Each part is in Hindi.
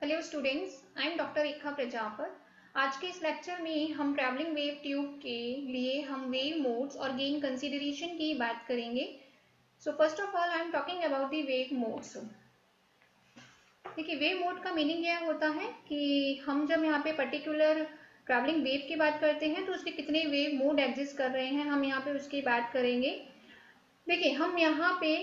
Hello students, I am doctor Rekha Prajapat. आज के इस लेक्चर में हम ट्रैवलिंग वेव ट्यूब के लिए हम वेव मोड्स और गेन कंसीडरेशन की बात करेंगे। So first of all I am talking about the wave modes. देखिए, वेव मोड का मीनिंग यह होता है कि हम जब यहाँ पे पर्टिकुलर ट्रैवलिंग वेव की बात करते हैं तो उसके कितने वेव मोड एग्जिस्ट कर रहे हैं, हम यहाँ पे उसकी बात करेंगे। देखिए, हम यहाँ पे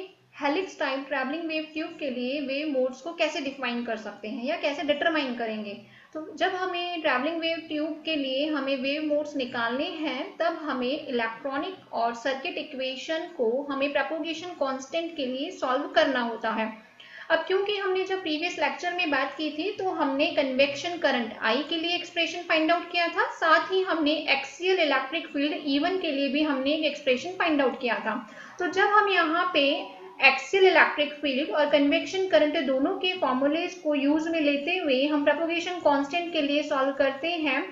helix type travelling wave tube के लिए वेव मोड्स को कैसे डिफाइन कर सकते हैं या कैसे डिटरमाइन करेंगे। तो जब हमें ट्रैवलिंग वेव ट्यूब के लिए हमें वेव मोड्स निकालने हैं, तब हमें इलेक्ट्रॉनिक और सर्किट इक्वेशन को हमें प्रोपगेशन कांस्टेंट के लिए सॉल्व करना होता है। अब क्योंकि हमने जब प्रीवियस लेक्चर में बात की थी तो हमने कन्वेक्शन करंट आई के लिए एक्सप्रेशन फाइंड आउट किया था, साथ ही हमने एक्सियल इलेक्ट्रिक फील्ड E1 के लिए भी हमने एक एक्सप्रेशन फाइंड आउट किया था। तो जब हम यहाँ पे एक्सियल इलेक्ट्रिक फील्ड और कन्वेक्शन करंट दोनों के फॉर्मूलेज को यूज में लेते हुए हम प्रोपगेशन कांस्टेंट के लिए सॉल्व करते हैं,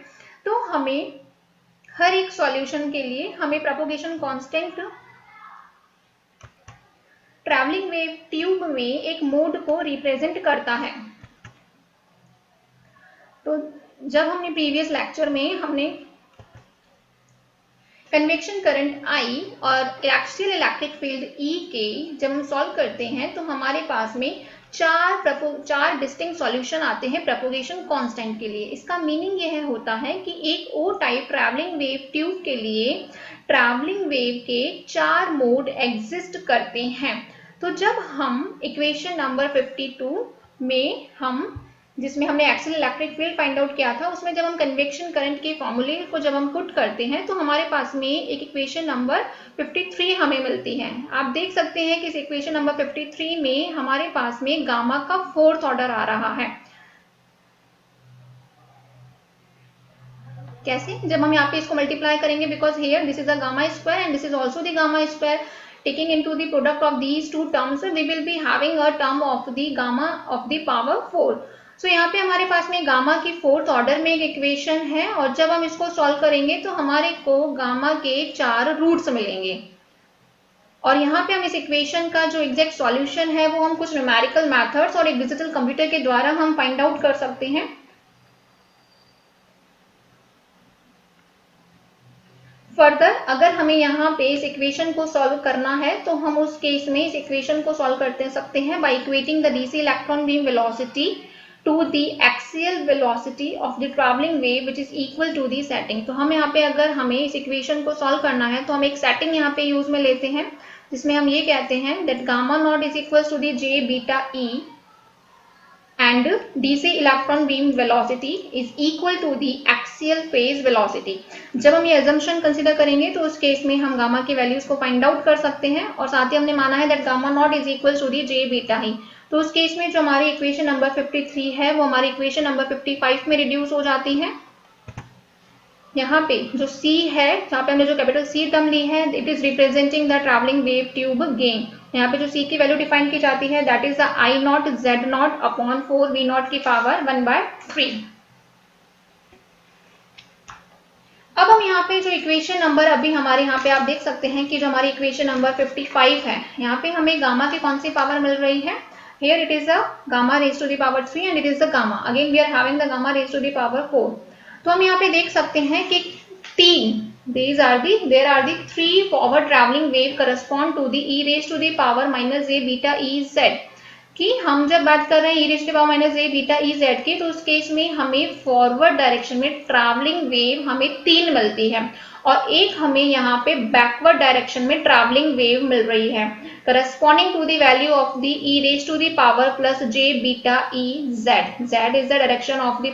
तो हमें हर एक सॉल्यूशन के लिए हमें propagation constant travelling wave tube में एक मोड को रिप्रेजेंट करता है। तो जब हमने प्रीवियस लेक्चर में हमने कन्वेक्शन करंट I और एक्सियल इलेक्ट्रिक फील्ड E के जब हम सॉल्व करते हैं तो हमारे पास में चार डिस्टिंक्ट सॉल्यूशन आते हैं प्रोपगेशन कांस्टेंट के लिए। इसका मीनिंग यह होता है कि एक O type travelling wave tube के लिए ट्रैवलिंग वेव के 4 मोड एग्जिस्ट करते हैं। तो जब हम इक्वेशन नंबर 52 में जिसमें हमने axial electric field find out किया था, उसमें जब हम कन्वेक्शन करंट के फॉर्मूले को जब हम पुट करते हैं तो हमारे पास में एक इक्वेशन नंबर 53 हमें मिलती है। आप देख सकते हैं कि इस इक्वेशन नंबर 53 में हमारे पास में गामा का 4th ऑर्डर आ रहा है। कैसे? जब हम यहाँ पे इसको मल्टीप्लाई करेंगे, because here this is a gamma square and this is also the gamma square, taking into the product of these two terms we will be having a term of the gamma of the power 4. So यहाँ पे हमारे पास में गामा की 4th ऑर्डर में एक इक्वेशन है और जब हम इसको सॉल्व करेंगे तो हमारे को गामा के 4 रूट्स मिलेंगे और यहाँ पे हम इस इक्वेशन का जो एग्जैक्ट सॉल्यूशन है वो हम कुछ न्यूमेरिकल मेथड्स और एक डिजिटल कंप्यूटर के द्वारा हम फाइंड आउट कर सकते हैं। फर्दर अगर हमें यहाँ पे इस इक्वेशन को सॉल्व करना है तो हम उस केस में इस इक्वेशन को सॉल्व करते सकते हैं by equating the DC electron beam velocity to the axial velocity of the travelling wave which is equal to the setting. तो हम यहाँ पे अगर हमें इस इक्वेशन को सॉल्व करना है तो हम एक सेटिंग यहाँ पे यूज में लेते हैं जिसमें हम ये कहते हैं that gamma not is equal to the j beta e and DC electron beam velocity is equal to the axial phase velocity। जब हम ये assumption consider करेंगे तो उस केस में हम गामा की वैल्यूज को फाइंड आउट कर सकते हैं और साथ ही हमने माना है that gamma not is equal to the j beta ही। तो उस केस में जो हमारी इक्वेशन नंबर 53 है वो हमारी इक्वेशन नंबर 55 में रिड्यूस हो जाती है। यहाँ पे जो C है, यहाँ पे हमने जो कैपिटल C टर्म ली है, it is representing the travelling wave tube gain. यहाँ पे जो C की वैल्यू डिफाइन की जाती है that is the I not Z not upon 4 V not की पावर 1/3। अब हम यहाँ पे जो इक्वेशन नंबर अभी हमारे यहाँ पे आप देख सकते हैं कि जो हमारी इक्वेशन नंबर 55 है, यहाँ पे हमें गामा की कौन सी पावर मिल रही है। Here it is a gamma raised to the power 3 and it is the gamma. Again we are having the gamma raised to the power 4. तो हम यहाँ पे देख सकते हैं कि there are the 3 forward traveling wave correspond to the e raised to the power minus j beta e z। कि हम जब बात कर रहे हैं e raised to the power minus j beta e z की, तो उस केस में हमें फॉरवर्ड डायरेक्शन में ट्रैवलिंग वेव हमें 3 मिलती है और एक हमें यहाँ पे बैकवर्ड डायरेक्शन में ट्रैवलिंग वेव मिल रही है corresponding to the value of the e raised to the power plus j beta e z। z is the direction of the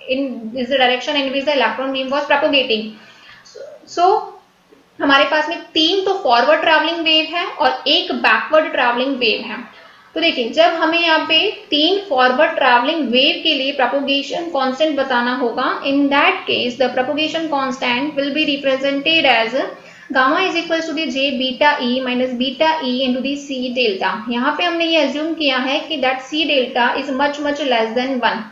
in which the electron beam was propagating। so हमारे पास में 3 तो फॉरवर्ड ट्रैवलिंग वेव है और एक बैकवर्ड ट्रैवलिंग वेव है। तो देखिए, जब हमें यहाँ पे 3 फॉरवर्ड ट्रैवलिंग वेव के लिए प्रोपगेशन कांस्टेंट बताना होगा, in that case the propagation constant will be represented as gamma is equal to the j beta e minus beta e into the c delta. यहाँ पे हमने ये एज्यूम किया है कि that c delta is much less than 1।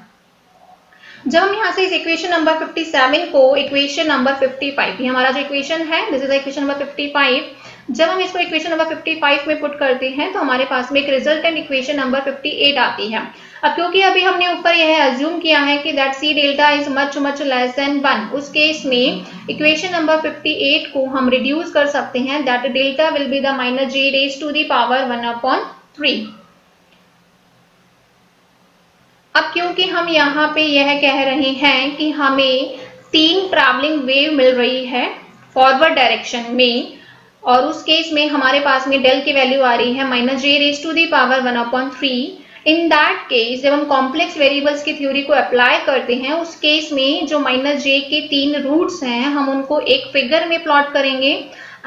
जब हम यहाँ से इस इक्वेशन नंबर 57 को इक्वेशन नंबर 55, ये हमारा जो इक्वेशन है दिस इज इक्वेशन नंबर 55, जब हम इसको इक्वेशन नंबर 55 में पुट करते हैं तो हमारे पास में एक रिजल्टेंट इक्वेशन नंबर 58 आती है। अब क्योंकि अभी हमने ऊपर यह अज्यूम किया है कि that c delta is much much less than 1, उस केस में इक्वेशन नंबर 58 को हम रिड्यूस कर सकते हैं, that delta will be the minus j raise to the power 1/3। अब क्योंकि हम यहाँ पे यह कह रहे हैं कि हमें 3 ट्रैवलिंग वेव मिल रही है फॉरवर्ड डायरेक्शन में, और उस केस में हमारे पास में डेल की वैल्यू आ रही है minus j raise to the power 1/3। In that case जब हम कॉम्प्लेक्स वेरिएबल्स की थ्योरी को अप्लाई करते हैं, उस केस में जो माइनस जे के 3 रूट्स हैं हम उनको एक फिगर में प्लॉट करेंगे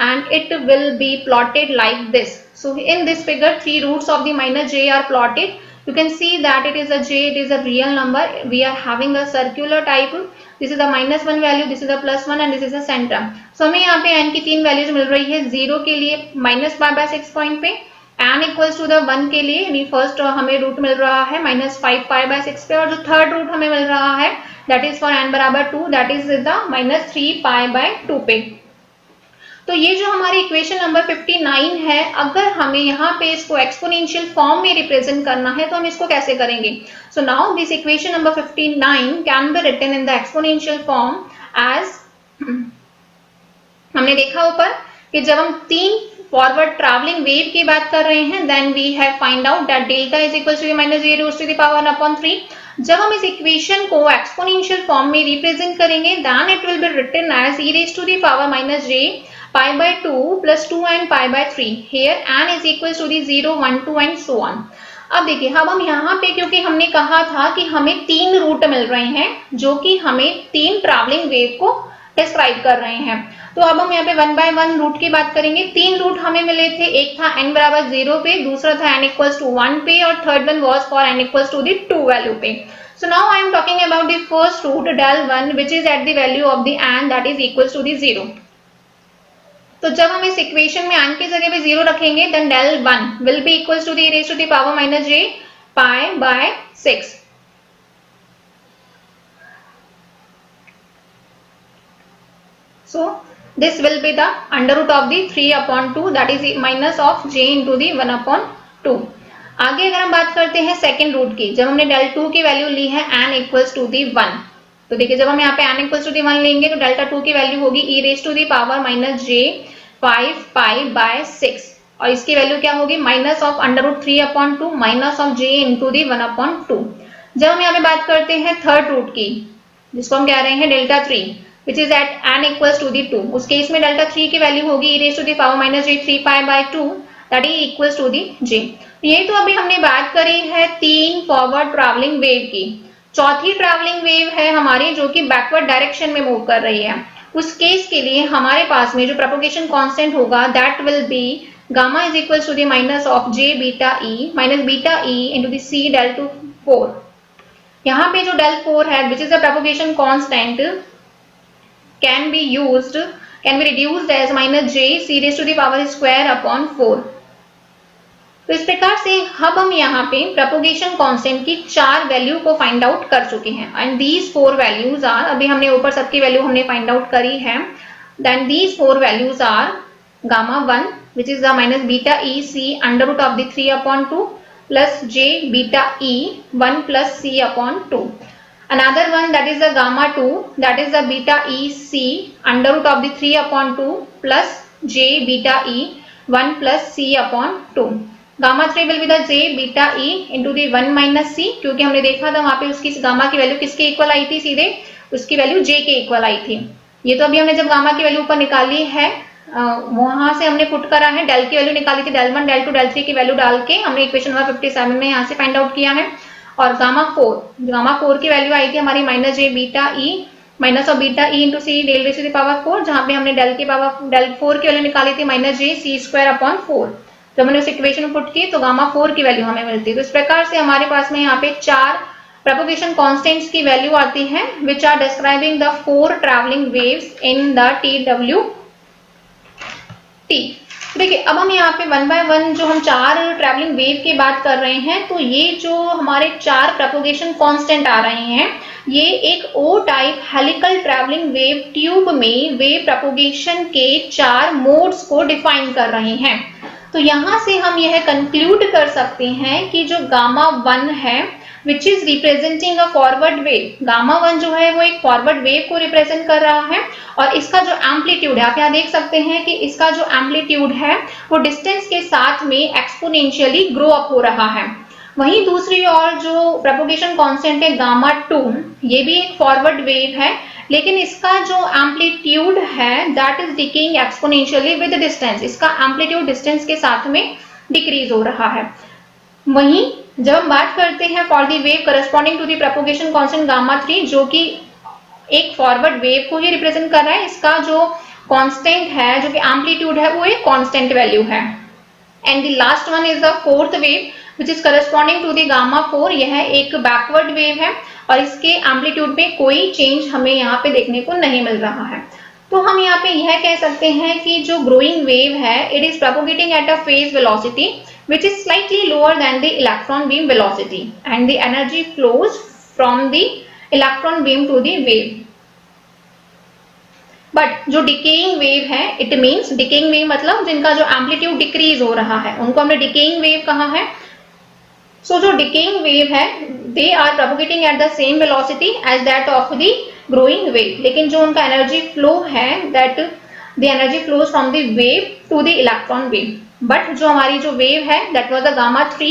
and it will be plotted like this. So in this figure 3 roots of the minus j are plotted. You can see that it is a j, it is a real number. We are having a circular type. This is the -1 value, this is the +1 and this is the center. So हमें यहाँ पे n की 3 वैल्यूज मिल रही है। 0 के लिए -π/6 पॉइंट पे, n इक्वल्स टू द 1 के लिए फर्स्ट हमें रूट मिल रहा है -5π/6 पे, और जो थर्ड रूट हमें मिल रहा है दैट इज फॉर n बराबर 2, दैट इज द -3π/2 पे। तो ये जो हमारी इक्वेशन नंबर 59 है, अगर हमें यहाँ पे इसको एक्सपोनेंशियल फॉर्म में रिप्रेजेंट करना है तो हम इसको कैसे करेंगे? So now this equation number 59 can be written in the exponential form as, हमने देखा ऊपर कि जब हम 3 फॉरवर्ड ट्रैवलिंग वेव की बात कर रहे हैं, then we have find out that delta is equal to minus j raise to the power 1/3। जब हम इस इक्वेशन को एक्सपोनेंशियल फॉर्म में रिप्रेजेंट करेंगे, then it will be written as e raise to the power -j π/2 + 2n π/3। Here n is equals to the 0, 1, 2 and so on। अब देखिए, हम यहाँ पे क्योंकि हमने कहा था कि हमें 3 रूट मिल रहे हैं जो कि हमें 3 ट्रैवलिंग वेव को डिस्क्राइब कर रहे हैं, तो अब हम यहाँ पे 1 by 1 रूट की बात करेंगे। 3 रूट हमें मिले थे, एक था n बराबर 0 पे, दूसरा था n इक्वल्स टू 1 पे, और third one was for n equals to the 2 value पे। So now I am talking about the first root del1 which is at the value of the n that is equals to the 0। तो जब हम इस इक्वेशन में n की जगह पे 0 रखेंगे, then del 1 will be equals to the e raise to the power -j π/6। So this will be the under root of the 3/2 that is minus of j into the 1/2। आगे अगर हम बात करते हैं सेकेंड रूट की, जब हमने del 2 की वैल्यू ली है n इक्वल्स टू दी 1, तो देखिए जब हम यहाँ पे n इक्वल्स टू दी 1 लेंगे तो डेल्टा 2 की वैल्यू होगी e raise to the power -j 5π/6, और इसकी वैल्यू क्या होगी minus of under root 3/2 minus of j into the 1/2। जब हम यहाँ पे बात करते हैं थर्ड रूट की, जिसको हम कह रहे हैं delta 3 which is at n equals to the 2, उस केस में डेल्टा 3 की वैल्यू होगी e raise to the power -j 3π/2 that is equals to the j। ये तो अभी हमने बात करी है 3 फॉरवर्ड ट्रैवलिंग वेव की। चौथी ट्रैवलिंग वेव है हमारी जो कि बैकवर्ड डायरेक्शन में मूव कर रही है। उस केस के लिए हमारे पास में जो प्रोपगेशन कांस्टेंट होगा that will be gamma is equals to the minus of j beta e minus beta e into the c del 4। यहाँ पे जो del 4 है which is the propagation constant can be reduced as -j c raise to the power square/4। तो इस प्रकार से अब हम यहाँ पे प्रोपगेशन कांस्टेंट की 4 वैल्यू को फाइंड आउट कर चुके हैं, एंड दीज 4 वैल्यूज आर, अभी हमने ऊपर सबकी वैल्यू हमने फाइंड आउट करी है, then these 4 values are gamma 1 which is the minus beta e c under root of the 3/2 plus j beta e 1 plus c/2। Another one that is the gamma 2 that is the beta e c under root of the 3/2 plus j beta e 1 plus c/2। Gamma 3 will be the j beta e into the 1 minus c, क्योंकि हमने देखा था वहां पे उसकी गामा की वैल्यू किसके इक्वल आई थी, सीधे उसकी वैल्यू j के इक्वल आई थी। ये तो अभी हमने जब गामा की वैल्यू ऊपर निकाली है वहां से हमने पुट करा है, डेल की वैल्यू निकाली थी, del 1 del 2 del 3 की वैल्यू डाल के हमने इक्वेशन नंबर 57 में यहाँ से फाइंड आउट किया है। और गामा 4 की वैल्यू आई थी हमारी -j beta e minus of beta e into C del raise to the power 4, जहाँ पे हमने del 4 की वैल्यू निकाली थी -j c²/4। जब हमने उस इक्वेशन में पुट की तो गामा 4 की वैल्यू हमें मिलती है। तो इस प्रकार से हमारे पास में यहाँ पे 4 प्रोपगेशन कांस्टेंट्स की वैल्यू आती है which are describing the 4 travelling waves in the TWT। देखिए अब हम यहाँ पे 1 by 1 जो हम 4 ट्रैवलिंग वेव की बात कर रहे हैं, तो ये जो हमारे 4 प्रोपगेशन कांस्टेंट आ रहे हैं ये एक O type helical travelling wave tube में वेव प्रोपगेशन के 4 मोड्स को डिफाइन कर रहे हैं। तो यहां से हम यह कंक्लूड कर सकते हैं कि जो गामा 1 है which is representing a forward wave, gamma 1 जो है वो एक फॉरवर्ड वेव को रिप्रेजेंट कर रहा है और इसका जो एम्पलीट्यूड है, आप यहाँ देख सकते हैं कि इसका जो एम्पलीट्यूड है वो डिस्टेंस के साथ में एक्सपोनेंशियली ग्रो अप हो रहा है। वहीं दूसरी ओर जो प्रोपगेशन कांस्टेंट है गामा 2, ये भी एक फॉरवर्ड वेव है लेकिन इसका जो एम्पलीट्यूड है that is decaying exponentially with distance, इसका एम्पलीट्यूड डिस्टेंस के साथ में डिक्रीज हो रहा है। वहीं जब हम बात करते हैं for the wave corresponding to the propagation constant gamma 3 जो कि एक फॉरवर्ड वेव को ही रिप्रेजेंट कर रहा है, इसका जो कांस्टेंट है जो कि एम्पलीट्यूड है वो एक कांस्टेंट वैल्यू है। And the last one is the fourth wave which is corresponding to the gamma 4, यह एक बैकवर्ड वेव है और इसके एम्पलीट्यूड में कोई चेंज हमें यहाँ पे देखने को नहीं मिल रहा है। तो हम यहाँ पे यह कह सकते हैं कि जो ग्रोइंग वेव है it is propagating at a phase velocity which is slightly lower than the electron beam velocity and the energy flows from the electron beam to the wave. But जो decaying wave है, it means decaying wave मतलब जिनका जो amplitude decrease हो रहा है उनको हमने decaying wave कहा है। So जो decaying wave है they are propagating at the same velocity as that of the growing wave, लेकिन जो उनका energy flow है that the energy flows from the wave to the electron beam. But जो हमारी जो वेव है दैट वाज द गामा 3,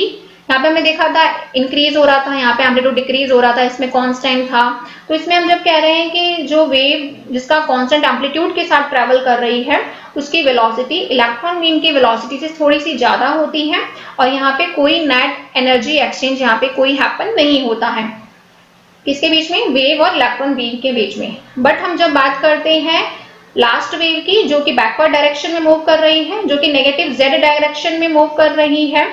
यहाँ पे हमने देखा था इंक्रीज हो रहा था, यहाँ पे एम्पलीट्यूड डिक्रीज हो रहा था, इसमें कांस्टेंट था। तो इसमें हम जब कह रहे हैं कि जो वेव जिसका कांस्टेंट एम्पलीट्यूड के साथ ट्रेवल कर रही है उसकी वेलोसिटी इलेक्ट्रॉन बीम की वेलोसिटी से थोड़ी सी ज्यादा होती है और यहाँ पे कोई नेट एनर्जी एक्सचेंज यहाँ पे कोई हैपन नहीं होता है, किसके बीच में, वेव और इलेक्ट्रॉन बीम के बीच में। बट हम जब बात करते हैं लास्ट वेव की जो कि बैकवर्ड डायरेक्शन में मूव कर रही है, जो कि नेगेटिव z डायरेक्शन में मूव कर रही है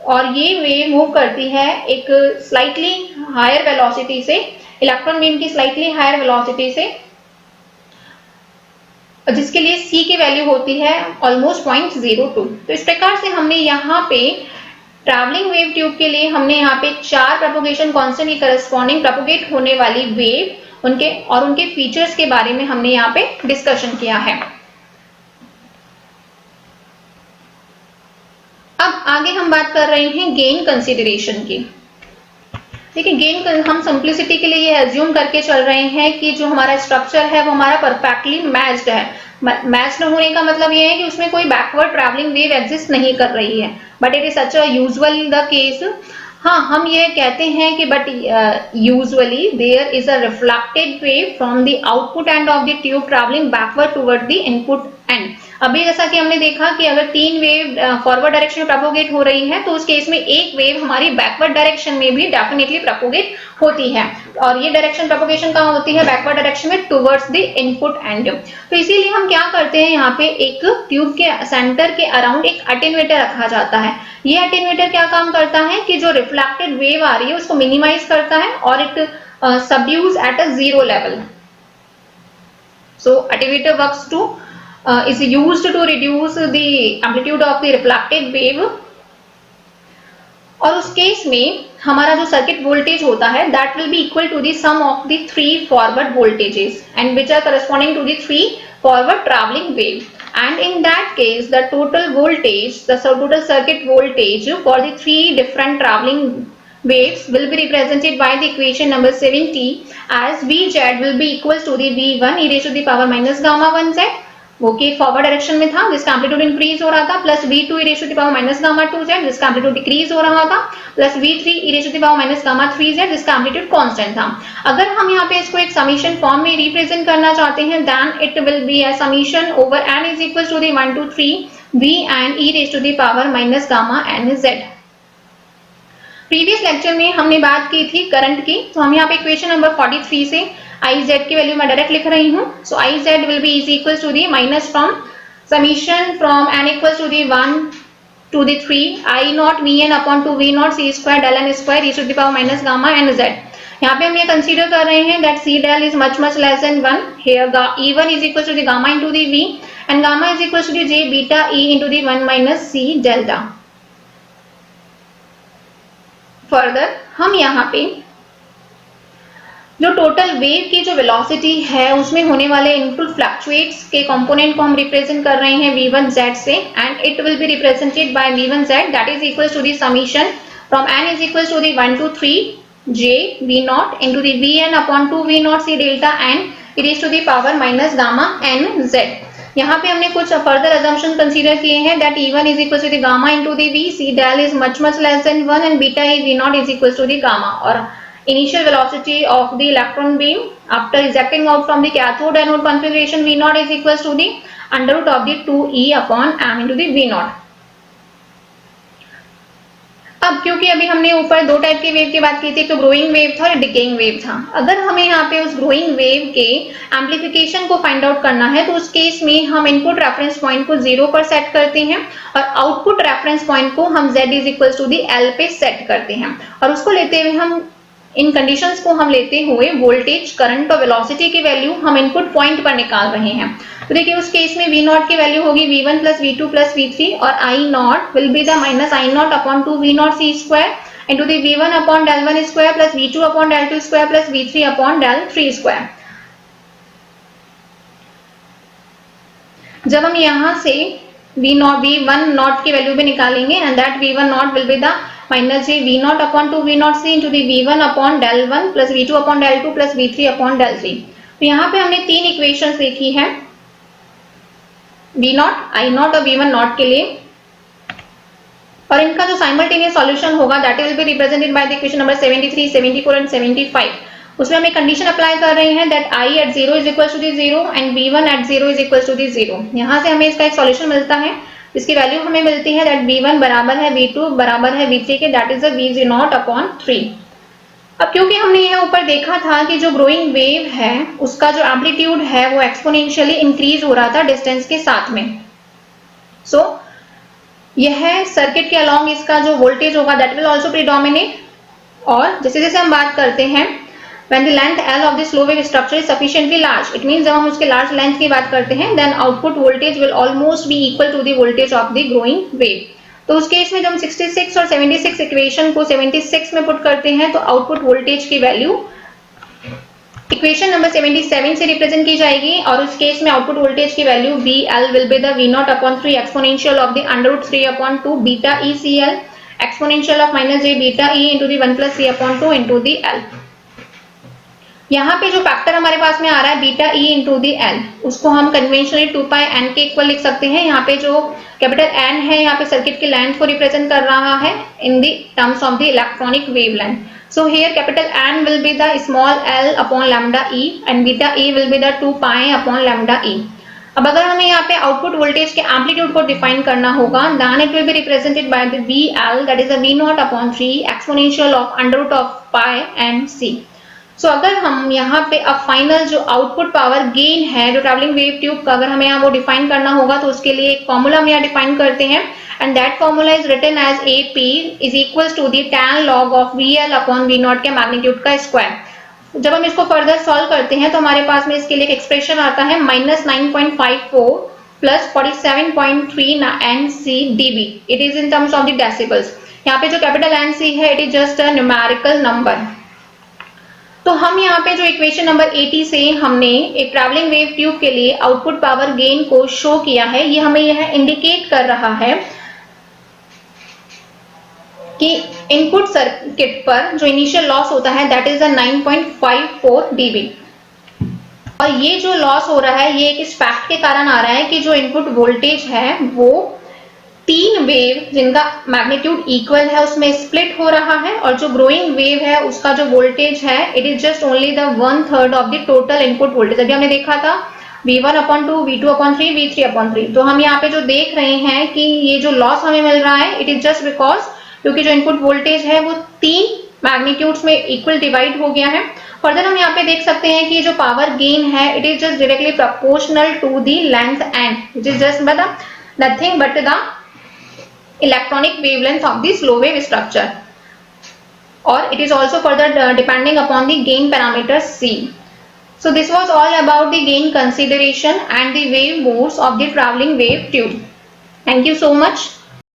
और ये वेव मूव करती है एक स्लाइटली हायर वेलोसिटी से, इलेक्ट्रॉन बीम की स्लाइटली हायर वेलोसिटी से, जिसके लिए c की वैल्यू होती है ऑलमोस्ट 0.02। तो इस प्रकार से हमने यहाँ पे ट्रैवलिंग वेव ट्यूब के लिए हमने यहाँ पे 4 प्रोपगेशन कांस्टेंट की करस्पॉन्डिंग प्रोपगेट होने वाली वेव उनके फीचर्स के बारे में हमने यहाँ पे डिस्कशन किया है। अब आगे हम बात कर रहे हैं गेन कंसीडरेशन की। देखिए गेन हम सिंप्लिसिटी के लिए ये एज्यूम करके चल रहे हैं कि जो हमारा स्ट्रक्चर है वो हमारा परफेक्टली मैच्ड है। मैच्ड होने का मतलब ये है कि उसमें कोई बैकवर्ड ट्रैवलिंग वेव एग्जिस्ट नहीं कर रही है, but it is such a usual the case. हाँ, हम ये कहते हैं कि but usually there is a reflected wave from the output end of the tube travelling backward toward the input end. अभी जैसा कि हमने देखा कि अगर 3 वेव फॉरवर्ड डायरेक्शन में प्रोपोगेट हो रही है तो उस केस में एक वेव हमारी बैकवर्ड डायरेक्शन में भी डेफिनेटली प्रोपोगेट होती है और ये डायरेक्शन प्रोपोगेशन कहाँ होती है, बैकवर्ड डायरेक्शन में टुवर्ड्स द इनपुट एंड। तो इसीलिए हम क्या करते हैं, यहाँ पे एक ट्यूब के सेंटर के अराउंड एक अटेन्यूएटर रखा जाता है। ये अटेन्यूएटर क्या काम करता है कि जो रिफ्लेक्टेड वेव आ रही है उसको मिनिमाइज करता है और it subdues at a 0 level. So attenuator works to is used to reduce the amplitude of the reflected wave। और उस केस में हमारा जो सर्किट वोल्टेज होता है that will be equal to the sum of the 3 forward voltages and which are corresponding to the 3 forward traveling wave, and in that case the total voltage, the total circuit voltage for the 3 different traveling waves will be represented by the equation number 70 as Vz will be equals to the V1 e raised to the power minus gamma 1z, वो कि फॉरवर्ड डायरेक्शन में था जिसका एम्पलीट्यूड इंक्रीज हो रहा था, plus V2 e raised to the power minus gamma 2z जिसका एम्पलीट्यूड डिक्रीज हो रहा था, plus V3 e raised to the power minus gamma 3z जिसका एम्पलीट्यूड कांस्टेंट था। अगर हम यहाँ पे इसको एक समीशन फॉर्म में रिप्रेजेंट करना चाहते हैं then it will be a summation over n is equals to the 1 to 3 V and e raised to the power minus gamma nz। Previous lecture में हमने बात की थी करंट की, तो हम यहाँ पे इक्वेशन नंबर 43 से Iz की वैल्यू मैं डायरेक्ट लिख रही हूँ। So Iz will be is equal to the minus from summation from n equal to the 1 to the 3 I naught Vn upon 2 V naught C square del n square e to the power minus gamma nz। यहाँ पे हम ये कंसीडर कर रहे हैं that C del is much less than 1। Here E1 is equal to the gamma into the V and gamma is equal to the j beta E into the 1 minus C delta. Further हम यहाँ पे जो टोटल वेव की जो वेलोसिटी है उसमें होने वाले इनपुट फ्लक्चुएट्स के कंपोनेंट को हम रिप्रेजेंट कर रहे हैं v1z से, and it will be represented by v1z that is equal to the summation from n is equal to the 1 to 3 j v naught into the vn upon 2 v naught c delta n e raised to the power minus gamma n z। यहाँ पे हमने कुछ फर्दर assumption कंसीडर किए हैं that E1 is equal to the gamma into the V, C del is much less than 1 and beta E V naught is equal to the gamma, और initial velocity of the electron beam after ejecting out from the cathode anode configuration V naught is equal to the under root of the 2E upon m into the V naught। अब क्योंकि अभी हमने ऊपर दो टाइप के वेव की बात की थी, तो ग्रोइंग वेव था और डिकेइंग वेव था। अगर हमें यहाँ पे उस ग्रोइंग वेव के एम्पलीफिकेशन को फाइंड आउट करना है तो उस केस में हम इनपुट रेफरेंस पॉइंट को 0 पर सेट करते हैं और आउटपुट रेफरेंस पॉइंट को हम z is equal to the L पे सेट करते हैं, और उसको लेते हुए हम इन कंडीशंस को हम लेते हुए वोल्टेज, करंट और वेलोसिटी की वैल्यू हम इनपुट पॉइंट पर निकाल रहे हैं। तो देखिए उस केस में V नॉट की वैल्यू होगी V1 plus V2 plus V3 और I naught will be the minus I naught upon 2 V naught C square into the V1 upon del 1 square plus V2 upon del 2 square plus V3 upon del 3 square. जब हम यहाँ से V1 नॉट की वैल्यू भी निकालेंगे and that V1 naught will be the minus J V naught upon 2 V naught C into the V1 upon del 1 plus V2 upon del 2 plus V3 upon del 3। तो यहाँ पे हमने तीन इक्वेशंस देखी है V नॉट, I नॉट और V1 नॉट के लिए, और इनका जो साइमल्टेनियस सॉल्यूशन होगा that will be represented by the equation number 73, 74 and 75। उसमें हम एक कंडीशन अप्लाई कर रहे हैं that I at 0 is equal to the 0 and V1 at 0 is equal to the 0। यहाँ से हमें इसका एक सॉल्यूशन मिलता है, इसकी वैल्यू हमें मिलती है दैट V1 बराबर है V2 बराबर है V3 के, that is V naught upon 3। अब क्योंकि हमने यहाँ ऊपर देखा था कि जो ग्रोइंग वेव है उसका जो एम्पलीट्यूड है वो एक्सपोनेंशियली इंक्रीज हो रहा था डिस्टेंस के साथ में, सो यह सर्किट के अलोंग इसका जो वोल्टेज होगा दैट विल आल्सो प्रीडोमिनेट, और जैसे जैसे हम बात करते हैं when the length L of this low wave structure is sufficiently large, it means जब हम उसके लार्ज लेंथ की बात करते हैं then output voltage will almost be equal to the voltage of the growing wave। तो उस केस में जब हम 66 और 76 इक्वेशन को 76 में पुट करते हैं तो आउटपुट वोल्टेज की वैल्यू इक्वेशन नंबर 77 से रिप्रेजेंट की जाएगी, और उस केस में आउटपुट वोल्टेज की value VL will be the V naught upon 3 exponential of the under root 3 upon 2 beta ECL exponential of minus j beta E into the 1 plus C upon 2 into the L। यहाँ पे जो फैक्टर हमारे पास में आ रहा है beta e into the L, उसको हम कन्वेंशनली 2 पाई एन के इक्वल लिख सकते हैं। यहाँ पे जो कैपिटल एन है यहाँ पे सर्किट की लेंथ को रिप्रेजेंट कर रहा है in the terms of the electronic wave length. So here capital N will be the small L upon lambda E and beta E will be the 2 pi upon lambda E. अब अगर हमें यहाँ पे आउटपुट वोल्टेज के एम्पलीट्यूड को डिफाइन करना होगा then it will be represented by the V L that is the V naught upon 3 exponential of under root of pi and सी। सो अगर हम यहाँ पे अब फाइनल जो आउटपुट पावर गेन है जो ट्रैवलिंग वेव ट्यूब का अगर हमें यहाँ वो डिफाइन करना होगा तो उसके लिए एक फॉर्मूला हम यहाँ डिफाइन करते हैं and that formula is written as AP is equals to the tan log of VL upon V naught के मैग्नीट्यूड का स्क्वायर। जब हम इसको फर्दर सॉल्व करते हैं तो हमारे पास में इसके लिए एक एक्सप्रेशन आता है -9.54 plus 47.3 NC dB। It is in terms of the decibels. यहाँ पे जो कैपिटल NC है it is just a numerical number. तो हम यहाँ पे जो इक्वेशन नंबर 80 से हमने एक ट्रैवलिंग वेव ट्यूब के लिए आउटपुट पावर गेन को शो किया है, ये हमें यह इंडिकेट कर रहा है कि इनपुट सर्किट पर जो इनिशियल लॉस होता है दैट इज 9.54 dB, और ये जो लॉस हो रहा है ये एक इस फैक्ट के कारण आ रहा है कि जो इनपुट वोल्टेज है वो तीन वेव जिनका मैग्नीट्यूड इक्वल है उसमें स्प्लिट हो रहा है, और जो ग्रोइंग वेव है उसका जो वोल्टेज है it is just only the 1/3 of the total input voltage. अभी हमने देखा था V1 upon 2, V2 upon 3, V3 upon 3। तो हम यहाँ पे जो देख रहे हैं कि ये जो लॉस हमें मिल रहा है इट इज जस्ट बिकॉज क्योंकि जो इनपुट वोल्टेज है वो तीन मैग्नीट्यूड्स में इक्वल डिवाइड हो गया है। फर्दर हम यहाँ पे देख सकते हैं कि जो पावर गेन है it is just directly proportional to the length N which is just nothing but the electronic wavelength of the slow wave structure, or it is also further depending upon the gain parameter C. So this was all about the gain consideration and the wave modes of the traveling wave tube. Thank you so much.